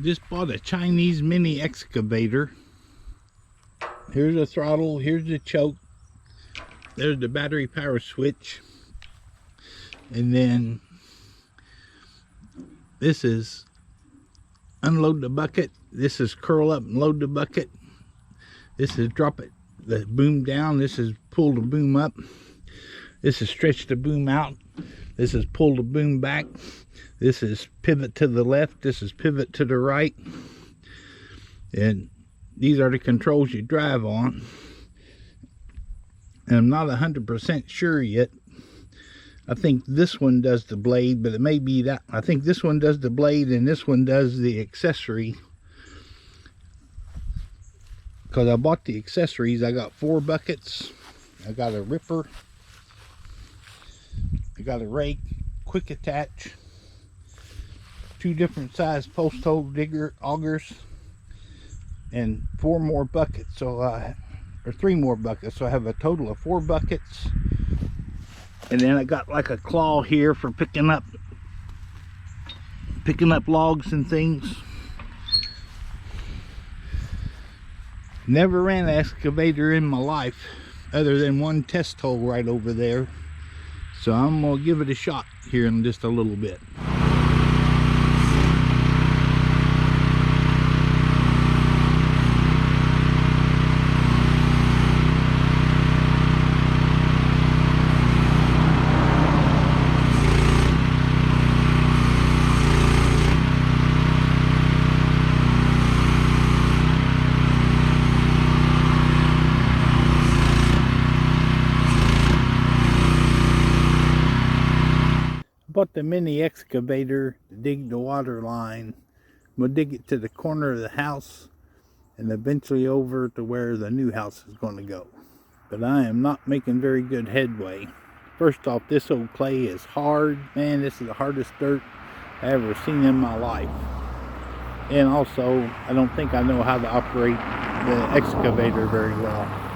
Just bought a Chinese mini excavator. Here's a throttle, here's the choke, there's the battery power switch, and then this is unload the bucket, this is curl up and load the bucket, this is drop it, the boom down, this is pull the boom up, this is stretch the boom out, this is pull the boom back, this is pivot to the left, this is pivot to the right, and these are the controls you drive on. And I'm not 100% sure yet. I think this one does the blade, but it may be that. I think this one does the blade and this one does the accessory. Because I bought the accessories. I got 4 buckets. I got a ripper. I got a rake, quick attach, 2 different size post hole digger augers, and 4 more buckets, or 3 more buckets, so I have a total of 4 buckets. And then I got like a claw here for picking up logs and things. Never ran an excavator in my life other than one test hole right over there, so I'm gonna give it a shot here in just a little bit. Bought the mini excavator to dig the water line. I'm gonna dig it to the corner of the house and eventually over to where the new house is going to go. But I am not making very good headway. First off, this old clay is hard. Man, this is the hardest dirt I ever seen in my life. And also, I don't think I know how to operate the excavator very well.